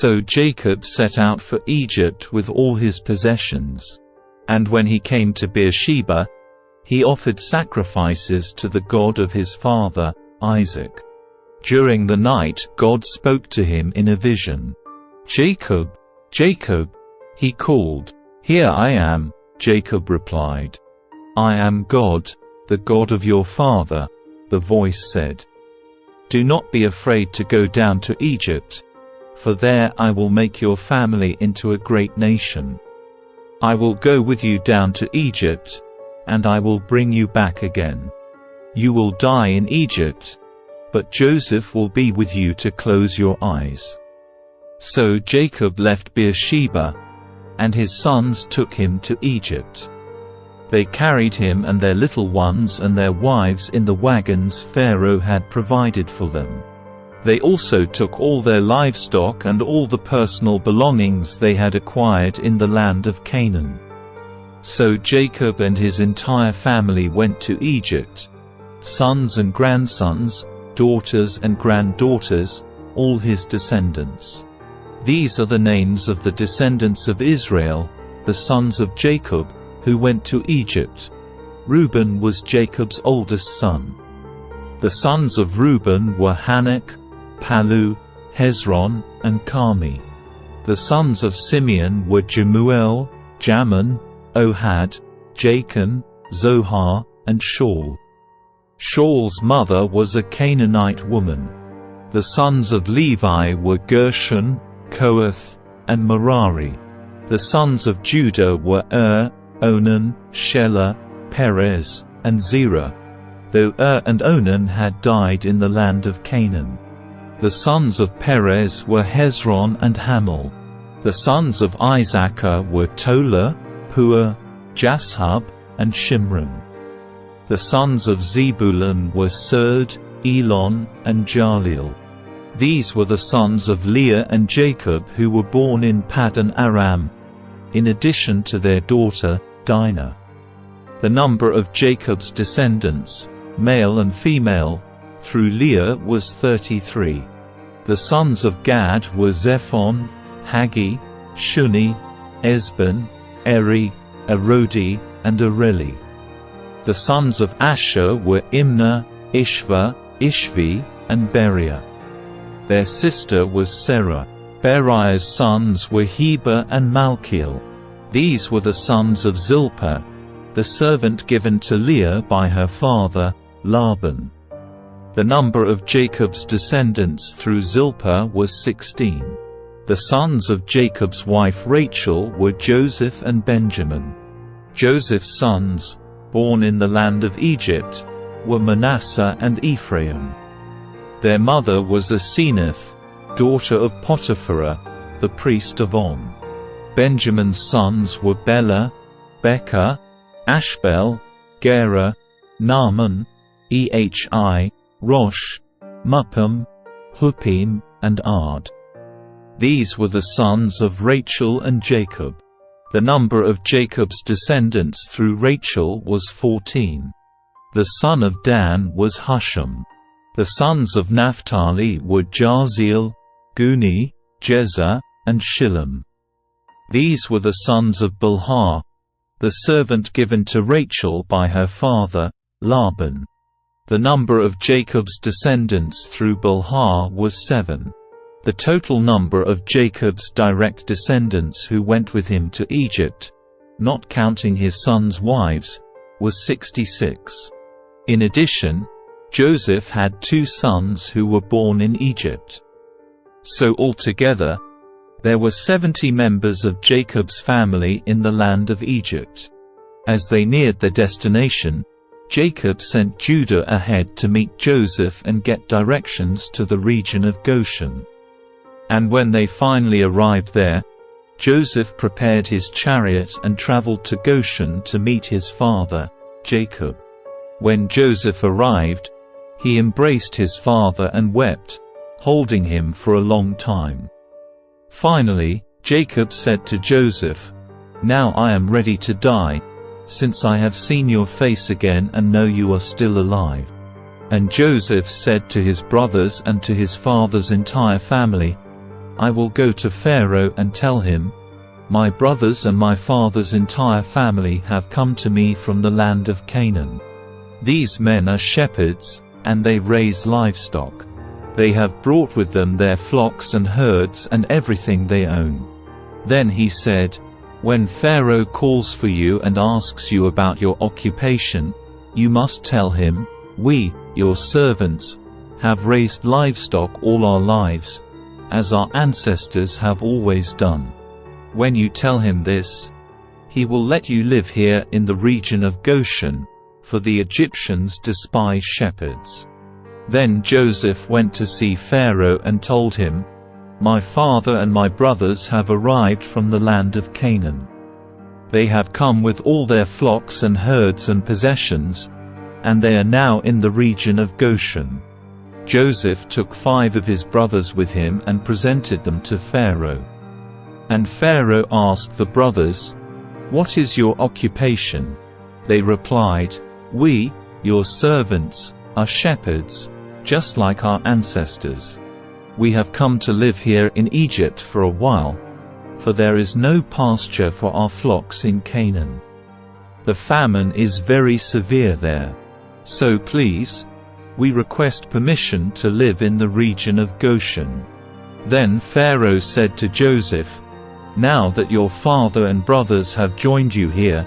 So Jacob set out for Egypt with all his possessions. And when he came to Beersheba, he offered sacrifices to the God of his father, Isaac. During the night God spoke to him in a vision. "Jacob, Jacob," he called. "Here I am," Jacob replied. "I am God, the God of your father," the voice said. "Do not be afraid to go down to Egypt, for there I will make your family into a great nation. I will go with you down to Egypt, and I will bring you back again. You will die in Egypt, but Joseph will be with you to close your eyes." So Jacob left Beersheba, and his sons took him to Egypt. They carried him and their little ones and their wives in the wagons Pharaoh had provided for them. They also took all their livestock and all the personal belongings they had acquired in the land of Canaan. So Jacob and his entire family went to Egypt, sons and grandsons, daughters and granddaughters, all his descendants. These are the names of the descendants of Israel, the sons of Jacob, who went to Egypt. Reuben was Jacob's oldest son. The sons of Reuben were Hanok, Palu, Hezron, and Carmi. The sons of Simeon were Jemuel, Jamin, Ohad, Jachin, Zohar, and Shaul. Shaul's mother was a Canaanite woman. The sons of Levi were Gershon, Kohath, and Merari. The sons of Judah were Onan, Shelah, Perez, and Zerah, though and Onan had died in the land of Canaan. The sons of Perez were Hezron and Hamul. The sons of Issachar were Tola, Puah, Jashub, and Shimron. The sons of Zebulun were Serd, Elon, and Jaleel. These were the sons of Leah and Jacob who were born in Paddan Aram, in addition to their daughter, Dinah. The number of Jacob's descendants, male and female, through Leah was 33. The sons of Gad were Zephon, Haggi, Shuni, Esben, Eri, Arodi, and Areli. The sons of Asher were Imnah, Ishva, Ishvi, and Beriah. Their sister was Serah. Beriah's sons were Heber and Malkiel. These were the sons of Zilpah, the servant given to Leah by her father, Laban. The number of Jacob's descendants through Zilpah was 16. The sons of Jacob's wife Rachel were Joseph and Benjamin. Joseph's sons, born in the land of Egypt, were Manasseh and Ephraim. Their mother was Asenath, daughter of Potiphera, the priest of On. Benjamin's sons were Bela, Becher, Ashbel, Gera, Naaman, Ehi, Rosh, Muppim, Huppim, and Ard. These were the sons of Rachel and Jacob. The number of Jacob's descendants through Rachel was 14. The son of Dan was Husham. The sons of Naphtali were Jaziel, Guni, Jezer, and Shillem. These were the sons of Bilhah, the servant given to Rachel by her father, Laban. The number of Jacob's descendants through Bilhah was 7. The total number of Jacob's direct descendants who went with him to Egypt, not counting his sons' wives, was 66. In addition, Joseph had 2 sons who were born in Egypt. So altogether, there were 70 members of Jacob's family in the land of Egypt. As they neared their destination, Jacob sent Judah ahead to meet Joseph and get directions to the region of Goshen. And when they finally arrived there, Joseph prepared his chariot and traveled to Goshen to meet his father, Jacob. When Joseph arrived, he embraced his father and wept, holding him for a long time. Finally, Jacob said to Joseph, "Now I am ready to die, since I have seen your face again and know you are still alive." And Joseph said to his brothers and to his father's entire family, I will go to Pharaoh and tell him, 'My brothers and my father's entire family have come to me from the land of Canaan. These men are shepherds, and they raise livestock. They have brought with them their flocks and herds and everything they own.' Then he said, 'When Pharaoh calls for you and asks you about your occupation, you must tell him, "We, your servants, have raised livestock all our lives, as our ancestors have always done." When you tell him this, he will let you live here in the region of Goshen, for the Egyptians despise shepherds." Then Joseph went to see Pharaoh and told him, "My father and my brothers have arrived from the land of Canaan. They have come with all their flocks and herds and possessions, and they are now in the region of Goshen." Joseph took 5 of his brothers with him and presented them to Pharaoh. And Pharaoh asked the brothers, "What is your occupation?" They replied, "We, your servants, are shepherds, just like our ancestors. We have come to live here in Egypt for a while, for there is no pasture for our flocks in Canaan. The famine is very severe there. So please, we request permission to live in the region of Goshen." Then Pharaoh said to Joseph, "Now that your father and brothers have joined you here,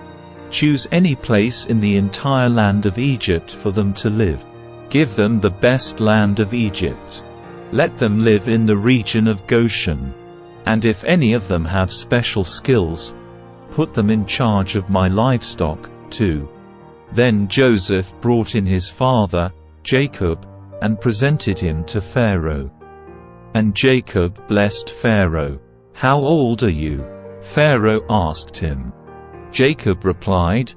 choose any place in the entire land of Egypt for them to live. Give them the best land of Egypt. Let them live in the region of Goshen. And if any of them have special skills, put them in charge of my livestock, too." Then Joseph brought in his father, Jacob, and presented him to Pharaoh. And Jacob blessed Pharaoh. "How old are you?" Pharaoh asked him. Jacob replied,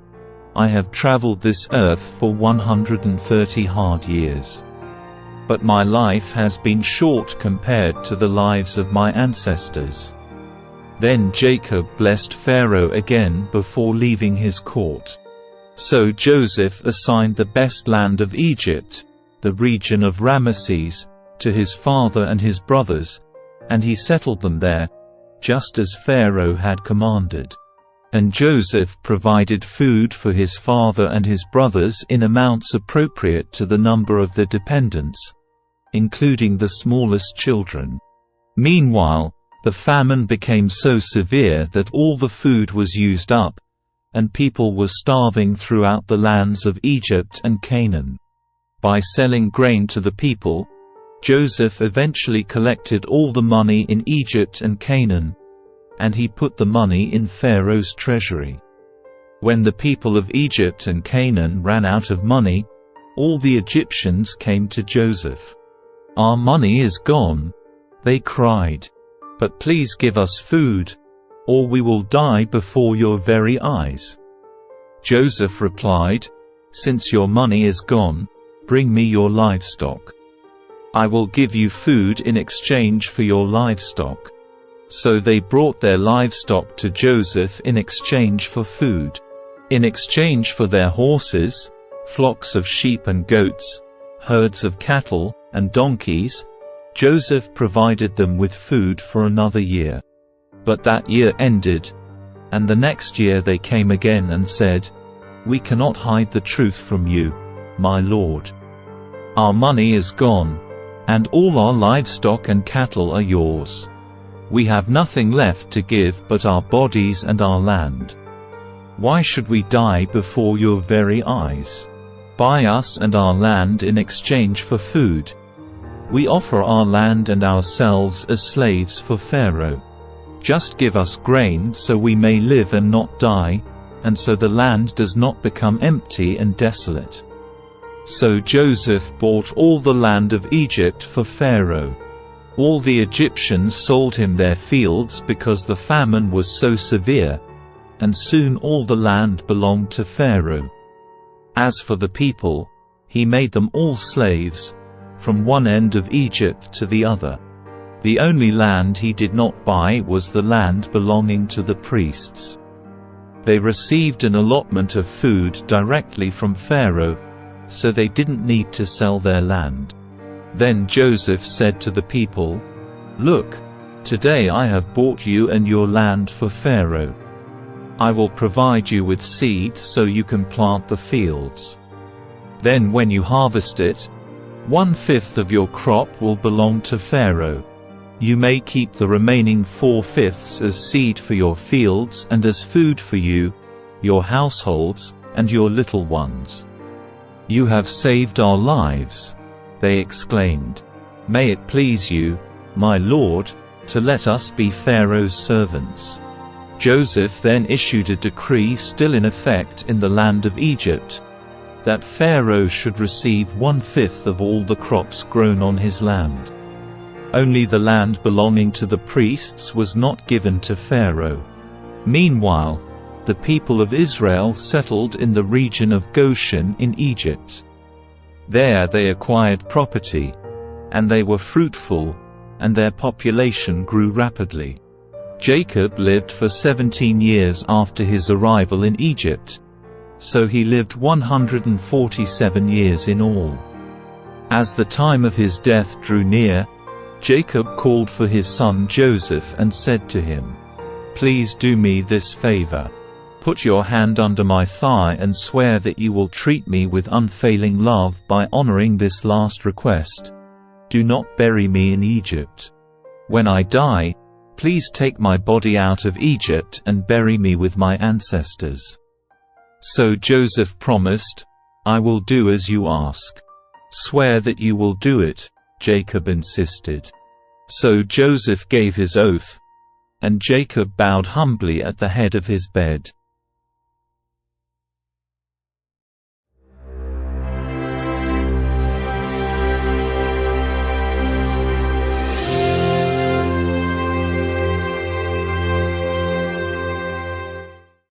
"I have traveled this earth for 130 hard years. But my life has been short compared to the lives of my ancestors." Then Jacob blessed Pharaoh again before leaving his court. So Joseph assigned the best land of Egypt, the region of Ramesses, to his father and his brothers, and he settled them there, just as Pharaoh had commanded. And Joseph provided food for his father and his brothers in amounts appropriate to the number of their dependents, including the smallest children. Meanwhile, the famine became so severe that all the food was used up, and people were starving throughout the lands of Egypt and Canaan. By selling grain to the people, Joseph eventually collected all the money in Egypt and Canaan, and he put the money in Pharaoh's treasury. When the people of Egypt and Canaan ran out of money, all the Egyptians came to Joseph. "Our money is gone," they cried. "But please give us food, or we will die before your very eyes." Joseph replied, "Since your money is gone, bring me your livestock. I will give you food in exchange for your livestock." So they brought their livestock to Joseph in exchange for food. In exchange for their horses, flocks of sheep and goats, herds of cattle, and donkeys, Joseph provided them with food for another year. But that year ended, and the next year they came again and said, "We cannot hide the truth from you, my lord. Our money is gone, and all our livestock and cattle are yours. We have nothing left to give but our bodies and our land. Why should we die before your very eyes? Buy us and our land in exchange for food. We offer our land and ourselves as slaves for Pharaoh. Just give us grain so we may live and not die, and so the land does not become empty and desolate." So Joseph bought all the land of Egypt for Pharaoh. All the Egyptians sold him their fields because the famine was so severe, and soon all the land belonged to Pharaoh. As for the people, he made them all slaves, from one end of Egypt to the other. The only land he did not buy was the land belonging to the priests. They received an allotment of food directly from Pharaoh, so they didn't need to sell their land. Then Joseph said to the people, "Look, Today I have bought you and your land for Pharaoh. I will provide you with seed so you can plant the fields. Then when you harvest it, 1/5 of your crop will belong to Pharaoh. You may keep the remaining 4/5 as seed for your fields and as food for you, your households, and your little ones. You have saved our lives, they exclaimed. May it please you, my lord, to let us be Pharaoh's servants. Joseph then issued a decree still in effect in the land of Egypt, that Pharaoh should receive 1/5 of all the crops grown on his land. Only the land belonging to the priests was not given to Pharaoh. Meanwhile, the people of Israel settled in the region of Goshen in Egypt. There they acquired property, and they were fruitful, and their population grew rapidly. Jacob lived for 17 years after his arrival in Egypt, so he lived 147 years in all. As the time of his death drew near, Jacob called for his son Joseph and said to him, "Please do me this favor. Put your hand under my thigh and swear that you will treat me with unfailing love by honoring this last request. Do not bury me in Egypt. When I die, please take my body out of Egypt and bury me with my ancestors." So Joseph promised, "I will do as you ask." "Swear that you will do it," Jacob insisted. So Joseph gave his oath, and Jacob bowed humbly at the head of his bed.